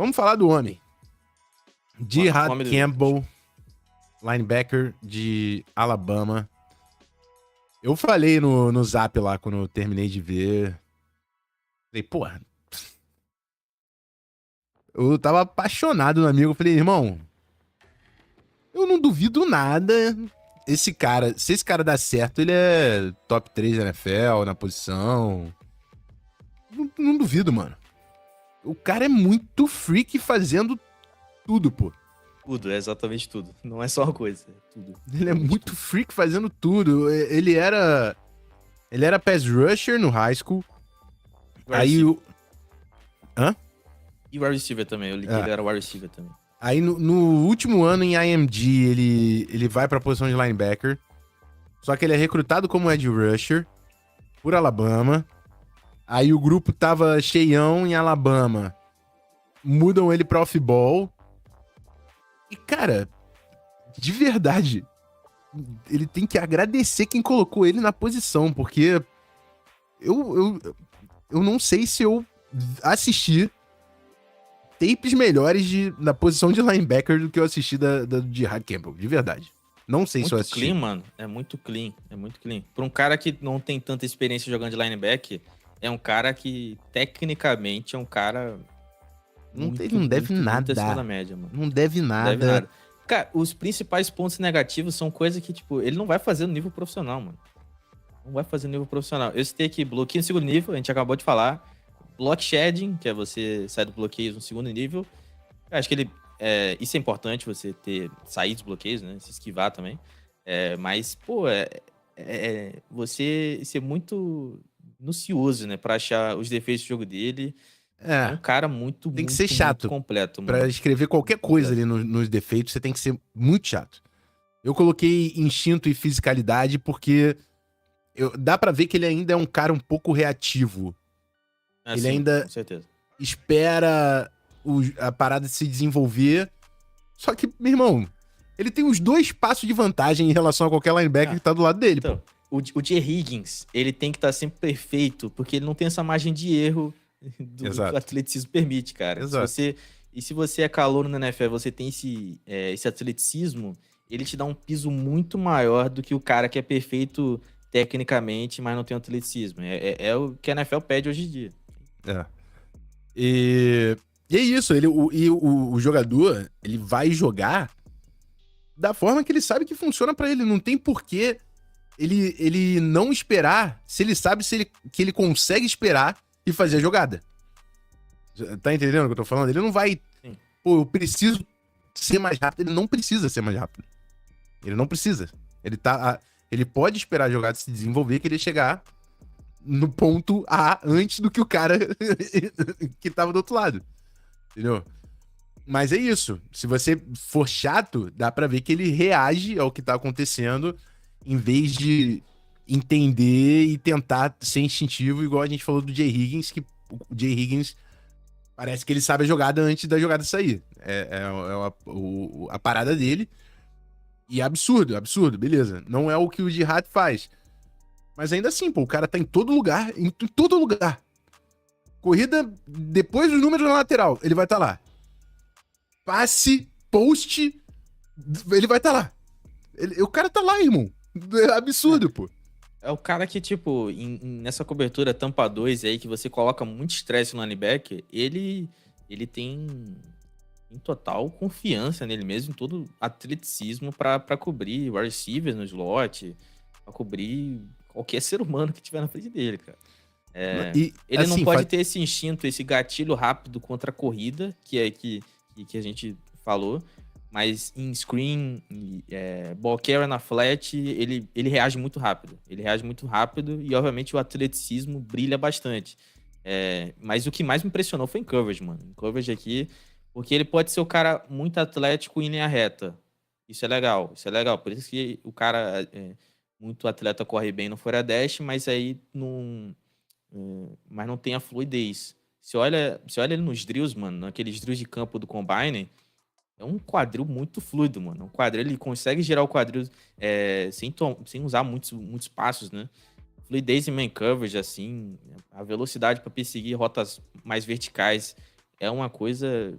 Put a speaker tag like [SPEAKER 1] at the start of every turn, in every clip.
[SPEAKER 1] Vamos falar do homem. Jihad
[SPEAKER 2] Homem do-
[SPEAKER 1] Campbell, linebacker de Alabama. Eu falei no Zap lá, quando eu terminei de ver. Falei, porra. Eu tava apaixonado no amigo. Eu falei, irmão, eu não duvido nada. Esse cara, se esse cara dá certo, ele é top 3 da NFL, na posição. Não duvido, mano. O cara é muito freak fazendo tudo, pô.
[SPEAKER 2] Tudo, é exatamente tudo. Não é só uma coisa, é tudo.
[SPEAKER 1] Ele é muito freak fazendo tudo. Ele era pass rusher no high school. Aí o... Hã?
[SPEAKER 2] E o wide receiver também, eu li que ele era wide receiver também.
[SPEAKER 1] Aí no último ano em IMG, ele vai pra posição de linebacker. Só que ele é recrutado como edge rusher por Alabama. Aí o grupo tava cheião em Alabama. Mudam ele pra off-ball. E, cara, de verdade, ele tem que agradecer quem colocou ele na posição, porque eu não sei se eu assisti tapes melhores na posição de linebacker do que eu assisti do Jihad Campbell, de verdade. Não sei se eu
[SPEAKER 2] Muito
[SPEAKER 1] assisti.
[SPEAKER 2] clean, mano. É muito clean. Pra um cara que não tem tanta experiência jogando de linebacker, é um cara que, tecnicamente, é um cara...
[SPEAKER 1] Não deve nada.
[SPEAKER 2] Muito acima da média, mano.
[SPEAKER 1] Não deve nada.
[SPEAKER 2] Não deve nada. Cara, os principais pontos negativos são coisas que, tipo, ele não vai fazer no nível profissional, mano. Não vai fazer no nível profissional. Eu citei aqui bloqueio no segundo nível, a gente acabou de falar. Block shedding, que é você sair do bloqueio no segundo nível. Eu acho que ele... isso é importante, você sair dos bloqueios, né? Se esquivar também. Mas, pô, você ser muito minucioso, né? Pra achar os defeitos do jogo dele. É um cara muito,
[SPEAKER 1] tem que
[SPEAKER 2] muito,
[SPEAKER 1] ser chato
[SPEAKER 2] muito completo, mano.
[SPEAKER 1] Pra escrever qualquer coisa ali nos defeitos, você tem que ser muito chato. Eu coloquei instinto e fisicalidade porque dá pra ver que ele ainda é um cara um pouco reativo. Ele
[SPEAKER 2] Sim,
[SPEAKER 1] ainda
[SPEAKER 2] com certeza.
[SPEAKER 1] espera a parada se desenvolver. Só que, meu irmão, ele tem os 2 passos de vantagem em relação a qualquer linebacker que tá do lado dele,
[SPEAKER 2] Então,
[SPEAKER 1] pô.
[SPEAKER 2] o Jay Higgins, ele tem que estar sempre perfeito, porque ele não tem essa margem de erro do que o atleticismo permite, cara.
[SPEAKER 1] Exato.
[SPEAKER 2] Se você é calouro na NFL, você tem esse atleticismo, ele te dá um piso muito maior do que o cara que é perfeito tecnicamente, mas não tem atleticismo. É o que a NFL pede hoje em dia.
[SPEAKER 1] E é isso, o jogador, ele vai jogar da forma que ele sabe que funciona pra ele. Não tem porquê ele não esperar, se ele sabe que ele consegue esperar e fazer a jogada. Tá entendendo o que eu tô falando? Ele não vai...
[SPEAKER 2] Sim.
[SPEAKER 1] Pô, eu preciso ser mais rápido. Ele não precisa ser mais rápido. Ele não precisa. Ele pode esperar a jogada se desenvolver, que ele chegar no ponto A antes do que o cara que tava do outro lado. Entendeu? Mas é isso. Se você for chato, dá pra ver que ele reage ao que tá acontecendo em vez de entender e tentar ser instintivo, igual a gente falou do Jay Higgins, que o Jay Higgins parece que ele sabe a jogada antes da jogada sair. A parada dele. E é absurdo, beleza. Não é o que o Jihad faz. Mas ainda assim, pô, o cara tá em todo lugar, em todo lugar. Corrida, depois do número na lateral, ele vai estar lá. Passe, post, ele vai estar lá. O cara tá lá, irmão. É absurdo, pô.
[SPEAKER 2] É o cara que, tipo, nessa cobertura tampa 2 aí, que você coloca muito estresse no linebacker, ele tem em total confiança nele mesmo, em todo atleticismo pra cobrir wide receivers no slot, pra cobrir qualquer ser humano que tiver na frente dele, cara. Ele
[SPEAKER 1] assim,
[SPEAKER 2] não pode ter esse instinto, esse gatilho rápido contra a corrida, que a gente falou, mas em screen, ball carrier na flat, ele reage muito rápido. Ele reage muito rápido e, obviamente, o atleticismo brilha bastante. Mas o que mais me impressionou foi em coverage, mano. Em coverage aqui, porque ele pode ser o cara muito atlético em linha reta. Isso é legal. Por isso que o cara muito atleta corre bem no fora dash, mas aí mas não tem a fluidez. Você olha ele nos drills, mano, naqueles drills de campo do Combine, é um quadril muito fluido, mano. Um quadril, ele consegue girar o quadril sem usar muitos passos, né? Fluidez em main coverage, assim, a velocidade para perseguir rotas mais verticais é uma coisa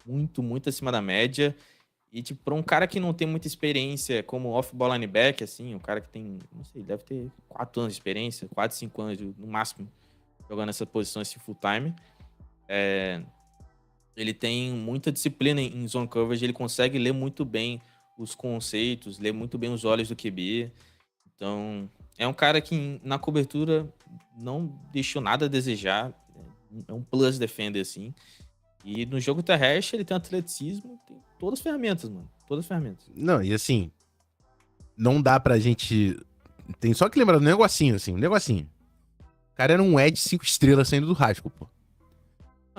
[SPEAKER 2] muito acima da média. E, tipo, pra um cara que não tem muita experiência como off-ball linebacker, assim, um cara que tem, não sei, deve ter 4 anos de experiência, 4, 5 anos no máximo, jogando essa posição, esse full-time. Ele tem muita disciplina em zone coverage, ele consegue ler muito bem os conceitos, ler muito bem os olhos do QB. Então, é um cara que na cobertura não deixou nada a desejar. É um plus defender, assim. E no jogo terrestre ele tem atleticismo, tem todas as ferramentas, mano. Todas as ferramentas.
[SPEAKER 1] Não, e assim, não dá pra gente... Tem só que lembrar do negocinho, assim, um negocinho. O cara era um Edge 5 estrelas saindo do rasgo, pô.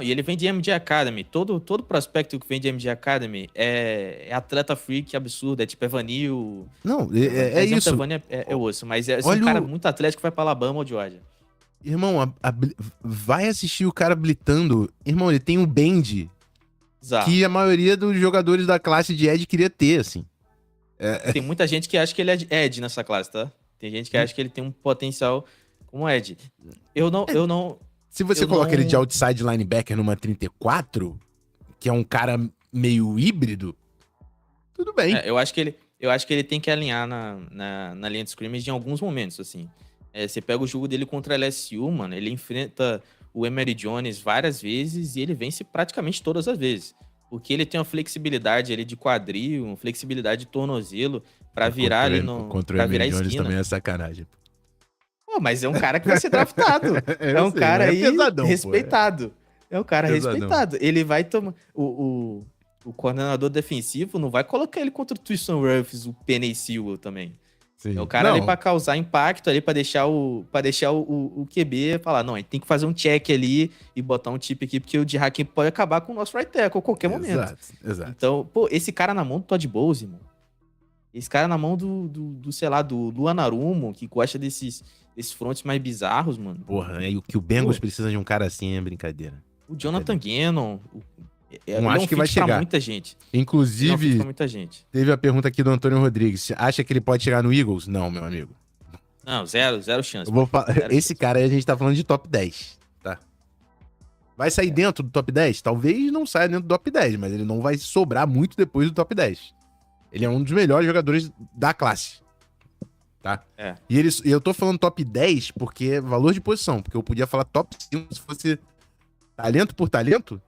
[SPEAKER 2] E ele vem de MD Academy. Todo prospecto que vem de MD Academy é atleta freak absurdo. É tipo Evanil.
[SPEAKER 1] Não, é isso.
[SPEAKER 2] Evanil é osso, mas é
[SPEAKER 1] Olha
[SPEAKER 2] um cara muito atlético que vai pra Alabama ou Georgia.
[SPEAKER 1] Irmão, vai assistir o cara blitando. Irmão, ele tem um bend
[SPEAKER 2] Exato.
[SPEAKER 1] que a maioria dos jogadores da classe de Edge queria ter, assim.
[SPEAKER 2] Tem muita gente que acha que ele é Ed nessa classe, tá? Tem gente que acha que ele tem um potencial como Ed. Eu não.
[SPEAKER 1] Se você coloca ele de outside linebacker numa 34, que é um cara meio híbrido, tudo bem.
[SPEAKER 2] Eu acho que ele tem que alinhar na linha de scrimmage em alguns momentos, assim. Você pega o jogo dele contra a LSU, mano, ele enfrenta o Emory Jones várias vezes e ele vence praticamente todas as vezes. Porque ele tem uma flexibilidade ali de quadril, uma flexibilidade de tornozelo pra virar ali no...
[SPEAKER 1] Contra o
[SPEAKER 2] pra
[SPEAKER 1] Emory
[SPEAKER 2] virar
[SPEAKER 1] Jones
[SPEAKER 2] esquina.
[SPEAKER 1] também é sacanagem.
[SPEAKER 2] Pô, mas é um cara que vai ser draftado. É um cara aí
[SPEAKER 1] pesadão,
[SPEAKER 2] respeitado. É um cara
[SPEAKER 1] Pesadão.
[SPEAKER 2] respeitado. Ele vai tomar... O coordenador defensivo não vai colocar ele contra o Tristan Wirfs, o Penei Sewell também.
[SPEAKER 1] Sim.
[SPEAKER 2] É o cara ali pra causar impacto ali, pra deixar o QB falar, não, a gente tem que fazer um check ali e botar um chip aqui, porque o de hacking pode acabar com o nosso right tackle a qualquer momento.
[SPEAKER 1] Exato.
[SPEAKER 2] Então, pô, esse cara na mão do Todd Bowles, irmão. Esse cara na mão sei lá, do Luan Arumo, que gosta desses fronts mais bizarros, mano.
[SPEAKER 1] Porra, o que o Bengals precisa de um cara assim é brincadeira.
[SPEAKER 2] O Jonathan Gannon.
[SPEAKER 1] Não acho que vai chegar.
[SPEAKER 2] Pra muita gente.
[SPEAKER 1] Inclusive,
[SPEAKER 2] pra muita gente.
[SPEAKER 1] Teve a pergunta aqui do Antônio Rodrigues. Acha que ele pode chegar no Eagles? Não, meu amigo.
[SPEAKER 2] Não, zero chance.
[SPEAKER 1] Esse cara aí a gente tá falando de top 10, tá? Vai sair dentro do top 10? Talvez não saia dentro do top 10, mas ele não vai sobrar muito depois do top 10. Ele é um dos melhores jogadores da classe, tá? E eu tô falando top 10 porque é valor de posição, porque eu podia falar top 5 se fosse talento por talento.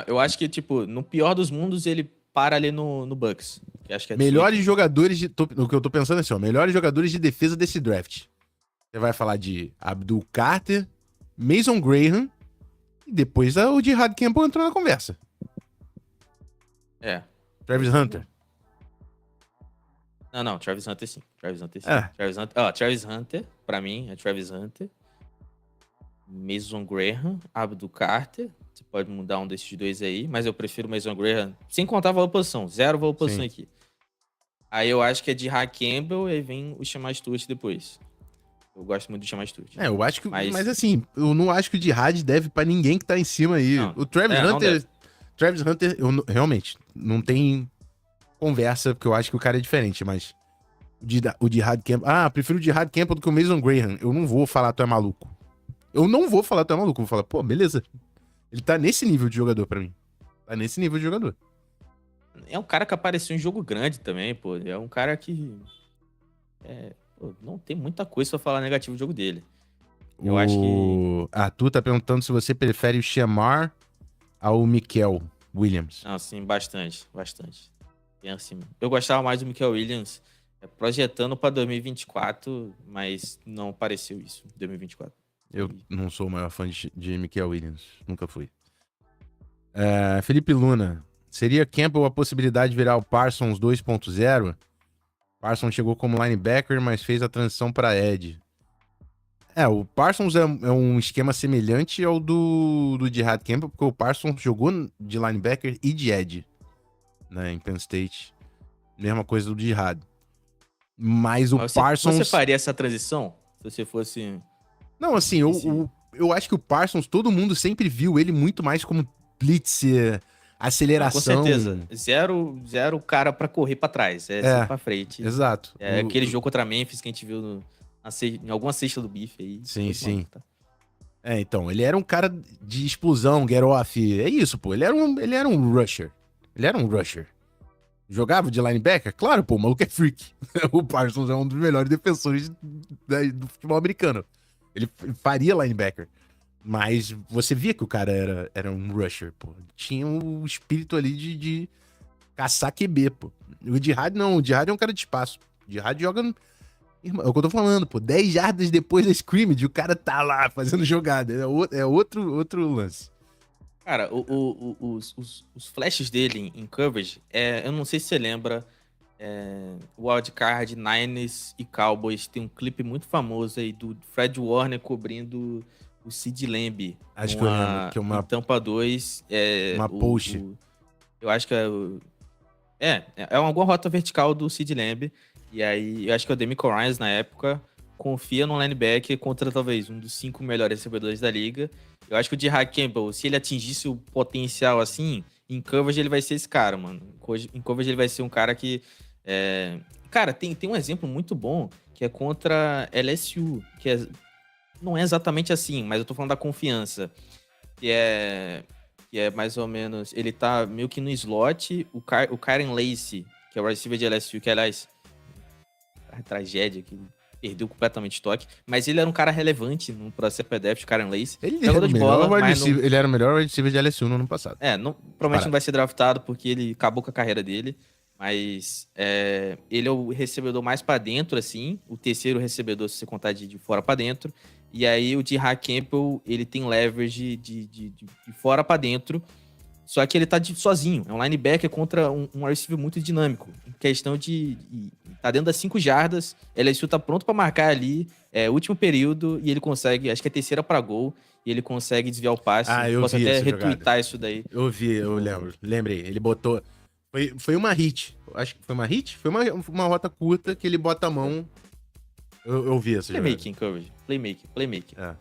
[SPEAKER 2] Eu acho que, tipo, no pior dos mundos, ele para ali no Bucks. Que acho que é
[SPEAKER 1] melhores jogadores de... O que eu tô pensando é assim, ó. Melhores jogadores de defesa desse draft. Você vai falar de Abdul Carter, Mason Graham, e depois o Jihad Campbell entrou na conversa. Travis Hunter.
[SPEAKER 2] Não, Travis Hunter sim. Travis Hunter, pra mim, é Travis Hunter. Mason Graham, Abdul Carter. Você pode mudar um desses dois aí, mas eu prefiro Mason Graham, sem contar a valor posição, zero valor posição aqui. Aí eu acho que é de Hack Campbell e vem o Shamar Stewart depois. Eu gosto muito do Shamar Stewart.
[SPEAKER 1] Eu acho que... Mas assim, eu não acho que o Jihad deve pra ninguém que tá em cima aí. Não, o Travis Hunter... Travis Hunter, realmente, não tem conversa, porque eu acho que o cara é diferente, mas... O Jihad Campbell... prefiro o Jihad Campbell do que o Mason Graham. Eu não vou falar tu é maluco. Eu vou falar, pô, beleza. Ele tá nesse nível de jogador pra mim.
[SPEAKER 2] É um cara que apareceu em jogo grande também, pô. É um cara que... não tem muita coisa pra falar negativo do jogo dele. Eu acho que...
[SPEAKER 1] Arthur tá perguntando se você prefere o Shamar ao Mikel Williams.
[SPEAKER 2] Sim, bastante. Bem acima. Eu gostava mais do Mikel Williams projetando pra 2024, mas não apareceu isso em 2024.
[SPEAKER 1] Eu não sou o maior fã de Mikel Williams. Nunca fui. Felipe Luna. Seria Campbell a possibilidade de virar o Parsons 2.0? Parsons chegou como linebacker, mas fez a transição para Ed. O Parsons é um esquema semelhante ao do Jihad Campbell, porque o Parsons jogou de linebacker e de Ed, né, em Penn State. Mesma coisa do Jihad. Mas Parsons...
[SPEAKER 2] Você faria essa transição? Se você fosse...
[SPEAKER 1] Não, assim, eu acho que o Parsons, todo mundo sempre viu ele muito mais como blitzer, aceleração.
[SPEAKER 2] Com certeza. Zero cara pra correr pra trás. Sempre pra frente.
[SPEAKER 1] Exato.
[SPEAKER 2] Aquele jogo contra Memphis que a gente viu em alguma cesta do bife aí.
[SPEAKER 1] Sim.
[SPEAKER 2] Tá?
[SPEAKER 1] Então, ele era um cara de explosão, get off. É isso, pô. Ele era um rusher. Ele era um rusher. Jogava de linebacker? Claro, pô, o maluco é freak. O Parsons é um dos melhores defensores do futebol americano. Ele faria linebacker. Mas você via que o cara era um rusher, pô. Tinha o espírito ali de caçar QB, pô. O Jihad não, o Jihad é um cara de espaço. O Jihad joga... Irmão, é o que eu tô falando, pô. 10 jardas depois da scrimmage, o cara tá lá fazendo jogada. É outro lance.
[SPEAKER 2] Cara, os flashes dele em coverage, eu não sei se você lembra, o wildcard Niners e Cowboys tem um clipe muito famoso aí do Fred Warner cobrindo o Sid Lamb.
[SPEAKER 1] Acho que eu lembro, que é
[SPEAKER 2] em Tampa 2.
[SPEAKER 1] uma post.
[SPEAKER 2] Eu acho que é alguma rota vertical do Sid Lamb. E aí, eu acho que o Demico Ryans, na época, confia no linebacker contra talvez um dos 5 melhores recebedores da liga. Eu acho que o Jihad Campbell, se ele atingisse o potencial assim, em coverage ele vai ser esse cara, mano. Em coverage ele vai ser um cara que... Cara, tem um exemplo muito bom, que é contra LSU, não é exatamente assim, mas eu tô falando da confiança. Que é mais ou menos... Ele tá meio que no slot, o Karen Lacey, que é o receiver de LSU, que aliás... A tragédia que perdeu completamente o toque, mas ele era um cara relevante no processo PDF, Karen Lace.
[SPEAKER 1] Ele era o melhor wide receiver de LSU no ano passado.
[SPEAKER 2] Provavelmente não vai ser draftado porque ele acabou com a carreira dele, mas ele é o recebedor mais pra dentro, assim, o terceiro recebedor, se você contar de fora pra dentro, e aí o Jihad Campbell, ele tem leverage de fora pra dentro, só que ele tá sozinho. É um linebacker contra um receiver muito dinâmico. Em questão tá dentro das 5 jardas, LSU tá pronto pra marcar ali, último período, e ele consegue, acho que é terceira pra gol, e ele consegue desviar o passe.
[SPEAKER 1] Eu
[SPEAKER 2] posso
[SPEAKER 1] vi
[SPEAKER 2] até
[SPEAKER 1] essa
[SPEAKER 2] retweetar
[SPEAKER 1] jogada.
[SPEAKER 2] isso daí.
[SPEAKER 1] Eu lembro. Lembrei. Ele botou... Foi uma hit. Acho que foi uma hit? Foi uma rota curta que ele bota a mão. Eu vi essa jogada.
[SPEAKER 2] Playmaking, coverage. Playmaking.